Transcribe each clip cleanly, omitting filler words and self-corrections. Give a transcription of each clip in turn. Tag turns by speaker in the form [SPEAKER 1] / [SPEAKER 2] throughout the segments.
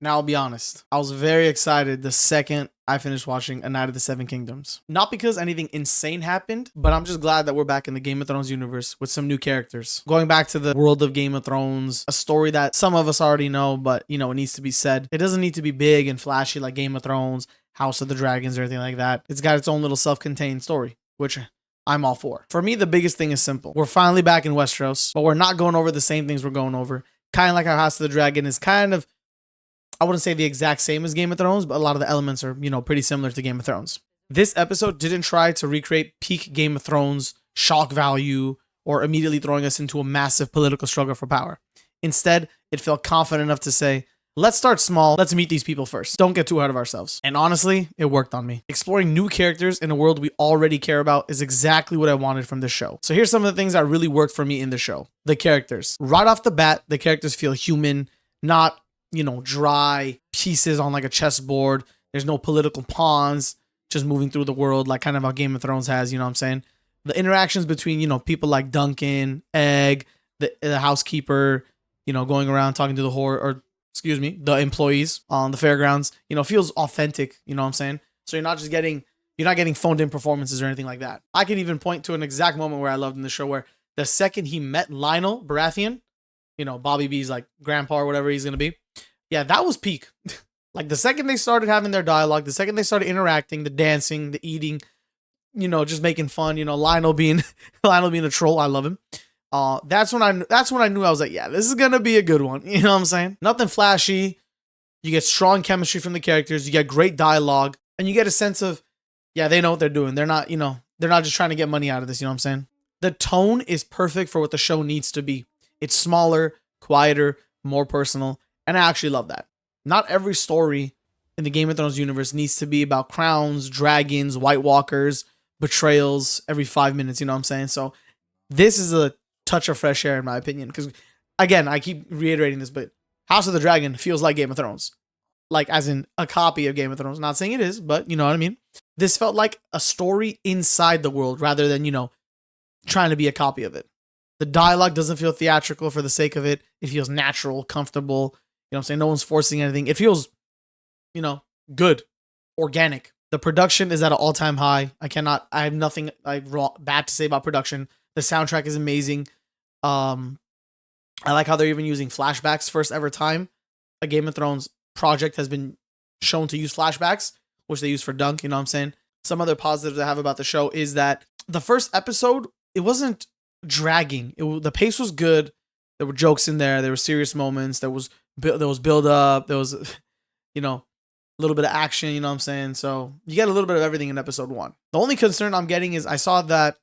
[SPEAKER 1] Now, I'll be honest. I was very excited the second I finished watching A Night of the Seven Kingdoms. Not because anything insane happened, but I'm just glad that we're back in the Game of Thrones universe with some new characters. Going back to the world of Game of Thrones, a story that some of us already know, but, it needs to be said. It doesn't need to be big and flashy like Game of Thrones, House of the Dragons, or anything like that. It's got its own little self-contained story, which I'm all for. For me, the biggest thing is simple. We're finally back in Westeros, but we're not going over the same things we're going over. Kind of like how House of the Dragon is kind of, I wouldn't say the exact same as Game of Thrones, but a lot of the elements are, pretty similar to Game of Thrones. This episode didn't try to recreate peak Game of Thrones shock value or immediately throwing us into a massive political struggle for power. Instead, it felt confident enough to say, let's start small, let's meet these people first. Don't get too ahead of ourselves. And honestly, it worked on me. Exploring new characters in a world we already care about is exactly what I wanted from this show. So here's some of the things that really worked for me in the show. The characters. Right off the bat, the characters feel human, not dry pieces on like a chessboard. There's no political pawns just moving through the world like kind of how Game of Thrones has, you know what I'm saying? The interactions between, people like Duncan, Egg, the housekeeper, going around talking to the employees on the fairgrounds, feels authentic, you know what I'm saying? So you're not getting phoned in performances or anything like that. I can even point to an exact moment where I loved in the show where the second he met Lionel Baratheon, Bobby B's like grandpa or whatever he's going to be. Yeah, that was peak. Like the second they started having their dialogue, the second they started interacting, the dancing, the eating, just making fun, Lionel being a troll. I love him. That's when I knew I was like, yeah, this is going to be a good one. You know what I'm saying? Nothing flashy. You get strong chemistry from the characters. You get great dialogue and you get a sense of, yeah, they know what they're doing. They're not just trying to get money out of this. You know what I'm saying? The tone is perfect for what the show needs to be. It's smaller, quieter, more personal. And I actually love that. Not every story in the Game of Thrones universe needs to be about crowns, dragons, White Walkers, betrayals every 5 minutes. You know what I'm saying? So this is a touch of fresh air in my opinion. Because again, I keep reiterating this, but House of the Dragon feels like Game of Thrones. Like as in a copy of Game of Thrones. Not saying it is, but you know what I mean? This felt like a story inside the world rather than, trying to be a copy of it. The dialogue doesn't feel theatrical for the sake of it. It feels natural, comfortable. You know what I'm saying? No one's forcing anything. It feels, good, organic. The production is at an all-time high. I have nothing bad to say about production. The soundtrack is amazing. I like how they're even using flashbacks. First ever time a Game of Thrones project has been shown to use flashbacks, which they use for Dunk. You know what I'm saying? Some other positives I have about the show is that the first episode, it wasn't dragging. The pace was good. There were jokes in there. There were serious moments. There was build up. There was, a little bit of action. You know what I'm saying? So you get a little bit of everything in episode 1. The only concern I'm getting is I saw that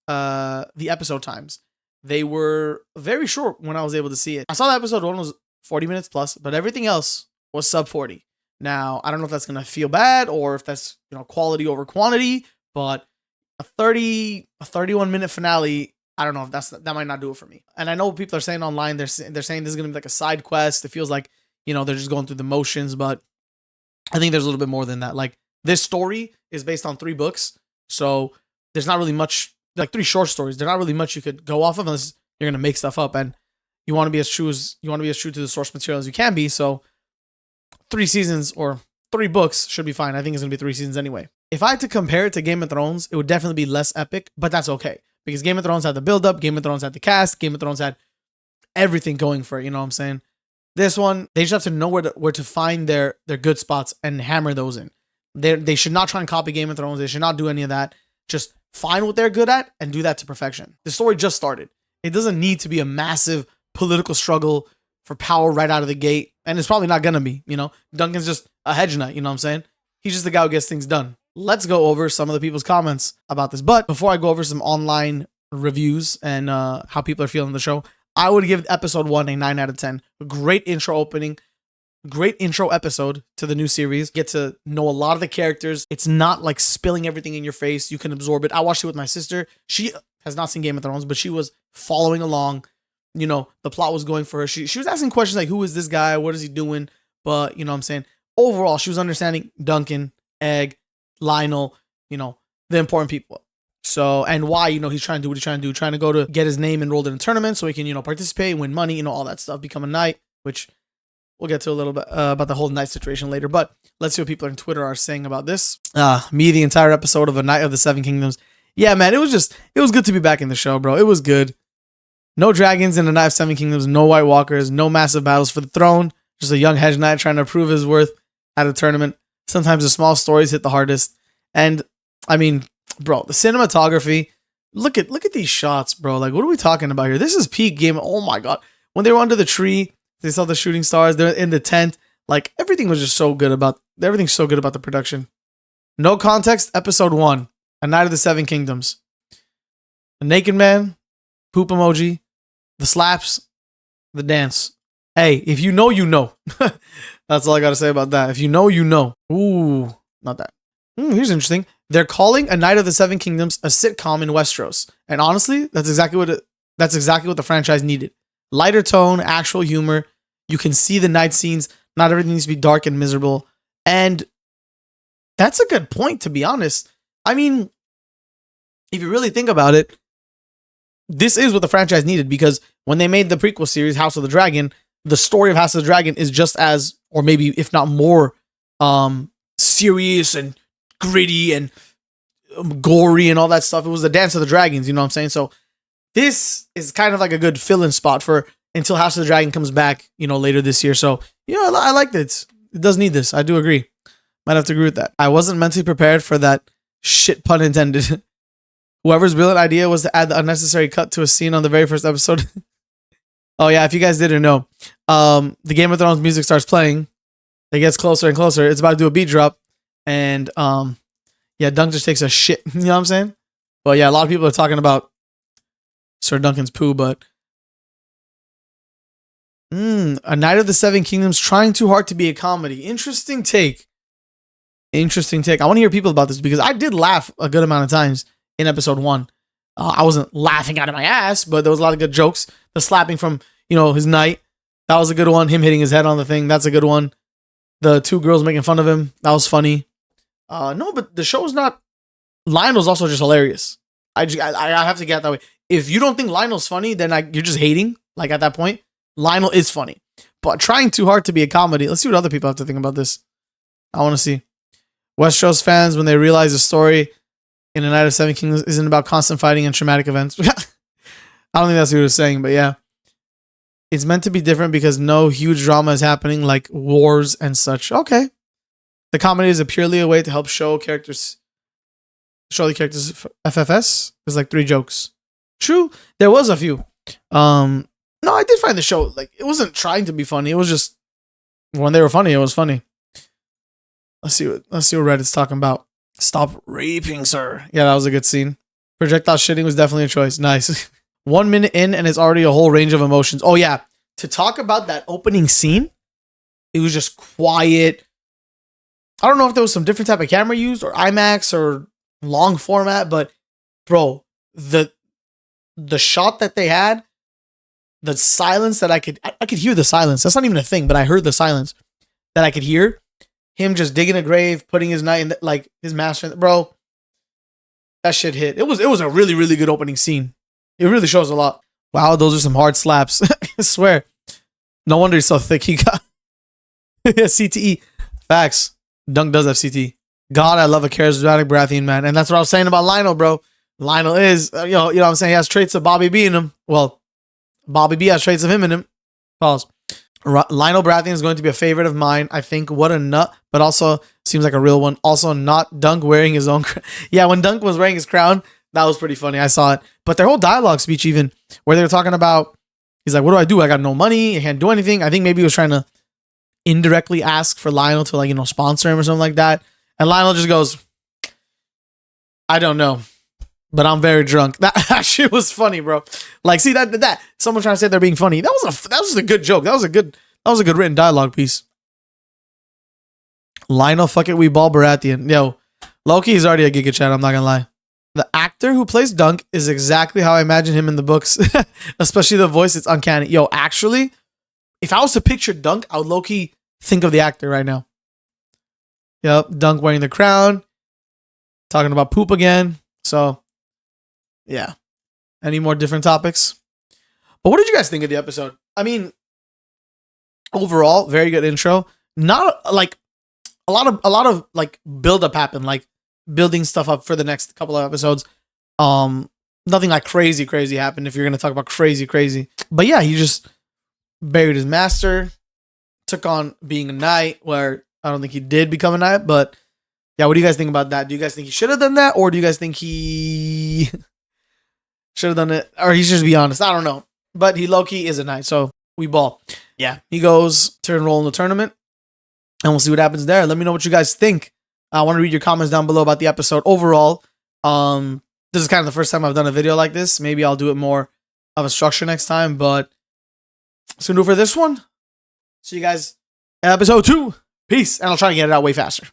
[SPEAKER 1] the episode times, they were very short when I was able to see it. I saw that episode 1 was 40 minutes plus, but everything else was sub 40. Now, I don't know if that's going to feel bad or if that's, quality over quantity, but a 31 minute finale, I don't know if that might not do it for me. And I know people are saying online, they're saying this is going to be like a side quest. It feels like, they're just going through the motions, but I think there's a little bit more than that. Like this story is based on 3 books. So there's not really much, like 3 short stories. There's not really much you could go off of unless you're going to make stuff up. And you want to be as true to the source material as you can be. So 3 seasons or 3 books should be fine. I think it's going to be 3 seasons anyway. If I had to compare it to Game of Thrones, it would definitely be less epic, but that's okay. Because Game of Thrones had the build-up, Game of Thrones had the cast, Game of Thrones had everything going for it, you know what I'm saying? This one, they just have to know where to find their good spots and hammer those in. They should not try and copy Game of Thrones. They should not do any of that. Just find what they're good at and do that to perfection. The story just started. It doesn't need to be a massive political struggle for power right out of the gate, and it's probably not going to be, Duncan's just a hedge nut, you know what I'm saying? He's just the guy who gets things done. Let's go over some of the people's comments about this. But before I go over some online reviews and how people are feeling the show, I would give episode 1 a 9 out of 10. Great intro opening. Great intro episode to the new series. Get to know a lot of the characters. It's not like spilling everything in your face. You can absorb it. I watched it with my sister. She has not seen Game of Thrones, but she was following along. The plot was going for her. She was asking questions like, who is this guy? What is he doing? But, you know what I'm saying? Overall, she was understanding Duncan, Egg, Lionel, the important people. So, and why, he's trying to do what he's trying to do, trying to go to get his name enrolled in a tournament so he can, participate, win money, all that stuff, become a knight, which We'll get to a little bit about the whole Knight situation later, but let's see what people on Twitter are saying about this. Me, the entire episode of A Knight of the Seven Kingdoms. Yeah, man, it was good to be back in the show, bro. It was good. No dragons in the Knight of Seven Kingdoms, no White Walkers, no massive battles for the throne. Just a young hedge knight trying to prove his worth at a tournament. Sometimes the small stories hit the hardest. And I mean, bro, the cinematography, look at these shots, bro. Like, what are we talking about here? This is peak game. Oh my God. When they were under the tree, they saw the shooting stars, they're in the tent. Like, everything's so good about the production. No context, episode 1, A Knight of the Seven Kingdoms. A naked man, poop emoji, the slaps, the dance. Hey, if you know, you know. That's all I gotta say about that. If you know, you know. Ooh, not that. Here's interesting. They're calling A Knight of the Seven Kingdoms a sitcom in Westeros. And honestly, that's exactly what the franchise needed. Lighter tone, actual humor. You can see the night scenes. Not everything needs to be dark and miserable. And that's a good point, to be honest. I mean, if you really think about it, this is what the franchise needed, because when they made the prequel series, House of the Dragon, the story of House of the Dragon is just as, or maybe if not more, serious and gritty and gory and all that stuff. It was the Dance of the Dragons, you know what I'm saying? So this is kind of like a good fill-in spot for until House of the Dragon comes back, later this year. So, I like this. It does need this. I do agree. Might have to agree with that. I wasn't mentally prepared for that shit, pun intended. Whoever's brilliant idea was to add the unnecessary cut to a scene on the very first episode. Oh yeah, if you guys didn't know, the Game of Thrones music starts playing. It gets closer and closer. It's about to do a beat drop. And Dunk just takes a shit. You know what I'm saying? But yeah, a lot of people are talking about Sir Duncan's poo, but A Knight of the Seven Kingdoms trying too hard to be a comedy. Interesting take. I want to hear people about this, because I did laugh a good amount of times in episode 1. I wasn't laughing out of my ass, but there was a lot of good jokes. The slapping from, his knight, that was a good one. Him hitting his head on the thing, that's a good one. The 2 girls making fun of him, that was funny. No, but the show is not. Lionel's also just hilarious. I have to get that way. If you don't think Lionel's funny, then you're just hating. Like, at that point, Lionel is funny, but trying too hard to be a comedy. Let's see what other people have to think about this. I want to see. Westeros fans, when they realize the story in A Knight of Seven Kingdoms isn't about constant fighting and traumatic events. I don't think that's what he was saying, but yeah. It's meant to be different because no huge drama is happening, like wars and such. Okay. The comedy is purely a way to help show the characters FFS. There's like 3 jokes. True, there was a few. No, I did find the show, like, it wasn't trying to be funny. It was just, when they were funny, it was funny. Let's see what Reddit's talking about. Stop raping, sir. Yeah, that was a good scene. Projectile shitting was definitely a choice. Nice. 1 minute in and it's already a whole range of emotions. Oh yeah, to talk about that opening scene, it was just quiet. I don't know if there was some different type of camera used, or IMAX, or long format, but bro, the shot that they had, the silence that I could hear the silence. That's not even a thing, but I heard the silence that I could hear. Him just digging a grave, putting his knight in like his master. Bro, that shit hit. It was a really, really good opening scene. It really shows a lot. Wow, those are some hard slaps. I swear. No wonder he's so thick. He got CTE. Facts. Dunk does have CTE. God, I love a charismatic Baratheon man. And that's what I was saying about Lionel, bro. Lionel is, you know what I'm saying? He has traits of Bobby B in him. Well, Bobby B has traits of him in him. Pause. Lionel Baratheon is going to be a favorite of mine. I think what a nut, but also seems like a real one. Also, not Dunk wearing his own crown. Yeah, when Dunk was wearing his crown, that was pretty funny. I saw it. But their whole dialogue speech, even where they were talking about, he's like, what do I do? I got no money. I can't do anything. I think maybe he was trying to indirectly ask for Lionel to, like, you know, sponsor him or something like that. And Lionel just goes, I don't know, but I'm very drunk. That shit was funny, bro. Like, see that someone trying to say they're being funny. That was a good joke. That was a good written dialogue piece. Lionel, fuck it, we ball Baratheon. Yo, Loki is already a Giga Chat. I'm not gonna lie. The actor who plays Dunk is exactly how I imagine him in the books, especially the voice. It's uncanny. Yo, actually, if I was to picture Dunk, I would low-key think of the actor right now. Yep, Dunk wearing the crown, talking about poop again. So, yeah. Any more different topics? But what did you guys think of the episode? I mean, overall, very good intro. Not like a lot of like build up happened, like building stuff up for the next couple of episodes. Nothing like crazy happened if you're gonna talk about crazy. But yeah, he just buried his master, took on being a knight, where I don't think he did become a knight, but yeah, what do you guys think about that? Do you guys think he should have done that, or do you guys think he should have done it, or he should just be honest? I don't know. But he low-key is a knight, so we ball. Yeah, he goes to enroll in the tournament, and we'll see what happens there. Let me know what you guys think. I want to read your comments down below about the episode overall. This is kind of the first time I've done a video like this. Maybe I'll do it more of a structure next time, but that's gonna do it for this one. See you guys in episode 2. Peace, and I'll try to get it out way faster.